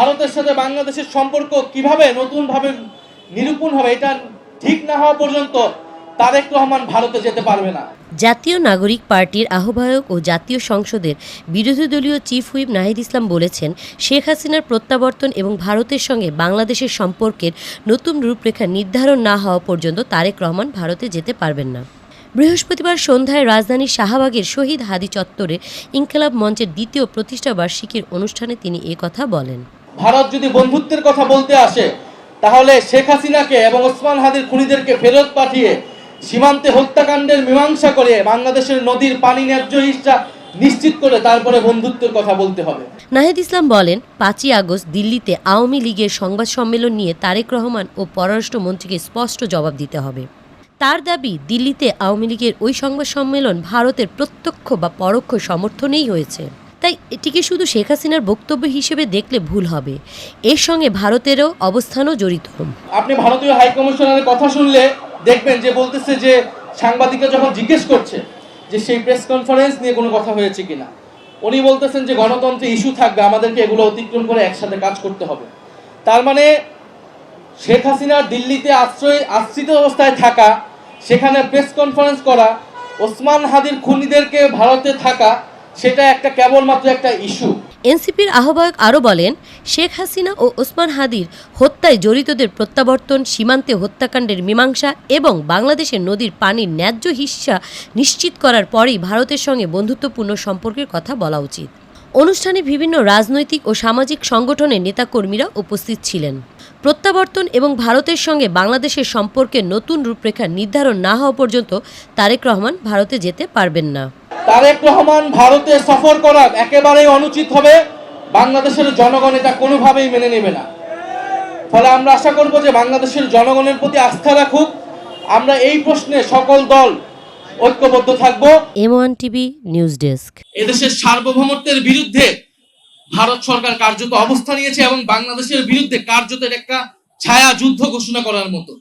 ভারতের সাথে বাংলাদেশের সম্পর্ক কিভাবে নতুনভাবে নিরূপণ হবে এটা ঠিক না হওয়া পর্যন্ত তারেক রহমান ভারতে যেতে পারবে না। জাতীয় নাগরিক পার্টির আহ্বায়ক ও জাতীয় সংসদের বিরোধী দলীয় চিফ হুইপ নাহিদ ইসলাম বলেছেন, শেখ হাসিনার প্রত্যাবর্তন এবং ভারতের সঙ্গে বাংলাদেশের সম্পর্কের নতুন রূপরেখা নির্ধারণ না হওয়া পর্যন্ত তারেক রহমান ভারতে যেতে পারবেন না। বৃহস্পতিবার সন্ধ্যায় রাজধানীর শাহবাগের শহীদ হাদি চত্বরে ইনকিলাব মঞ্চের দ্বিতীয় প্রতিষ্ঠা বার্ষিকীর অনুষ্ঠানে তিনি কথা বলেন। ভারত যদি বন্ধুত্বের কথা বলতে আসে তাহলে শেখ হাসিনাকে এবং ওসমান হাদির খুনিদেরকে ফেরত পাঠিয়ে সীমান্তে হত্যাকাণ্ডের মীমাংসা করে বাংলাদেশের নদীর পানি ন্যায্য হিস্সা নিশ্চিত করে তারপরে বন্ধুত্বের কথা বলতে হবে। নাহিদ ইসলাম বলেন, 5ই আগস্ট দিল্লিতে আওয়ামী লীগের সংবাদ সম্মেলন নিয়ে তারেক রহমান ও পররাষ্ট্রমন্ত্রীকে স্পষ্ট জবাব দিতে হবে। তার দাবি, দিল্লিতে আওয়ামী লীগের ওই সংবাদ সম্মেলন ভারতের প্রত্যক্ষ বা পরোক্ষ সমর্থনেই হয়েছে। তাই এটিকে শুধু শেখ হাসিনার বক্তব্য হিসেবে দেখলে ভুল হবে। এর সঙ্গে ভারতেরও অবস্থানও জড়িত। আপনি ভারতীয় হাই কমিশনারের কথা শুনলে দেখবেন যে বলতেছে যে সাংবাদিকরা যখন জিজ্ঞেস করছে যে সেই প্রেস কনফারেন্স নিয়ে কোনো কথা হয়েছে কিনা, উনি বলতেছেন যে গণতন্ত্রে ইস্যু থাকবে, আমাদেরকে এগুলো অতিক্রম করে একসাথে কাজ করতে হবে। তার মানে শেখ হাসিনার দিল্লিতে আশ্রিত অবস্থায় থাকা, সেখানে প্রেস কনফারেন্স করা, ওসমান হাদির খুনিদেরকে ভারতে থাকা, সেটা কেবলমাত্র একটা ইস্যু। এনসিপির আহ্বায়ক আরও বলেন, শেখ হাসিনা ও ওসমান হাদির হত্যায় জড়িতদের প্রত্যাবর্তন, সীমান্তে হত্যাকাণ্ডের মীমাংসা এবং বাংলাদেশের নদীর পানির ন্যায্য হিস্সা নিশ্চিত করার পরেই ভারতের সঙ্গে বন্ধুত্বপূর্ণ সম্পর্কের কথা বলা উচিত। অনুষ্ঠানে বিভিন্ন রাজনৈতিক ও সামাজিক সংগঠনের নেতাকর্মীরা উপস্থিত ছিলেন। প্রত্যাবর্তন এবং ভারতের সঙ্গে বাংলাদেশের সম্পর্কের নতুন রূপরেখা নির্ধারণ না হওয়া পর্যন্ত তারেক রহমান ভারতে যেতে পারবেন না। তারেক রহমান ভারতে সফর করা একেবারেই অনুচিত হবে। বাংলাদেশের জনগণ এটা কোনোভাবেই মেনে নেবে না। ফলে আমরা আশা করব যে বাংলাদেশের জনগণের প্রতি আস্থা রাখুক। আমরা এই প্রশ্নে সকল দল ঐক্যবদ্ধ থাকব। M1 TV news desk. এদেশের সার্বভৌমত্বের বিরুদ্ধে ভারত সরকার কার্যত অবস্থান নিয়েছে এবং বাংলাদেশের বিরুদ্ধে কার্যত একটা ছায়া যুদ্ধ ঘোষণা করার মতো।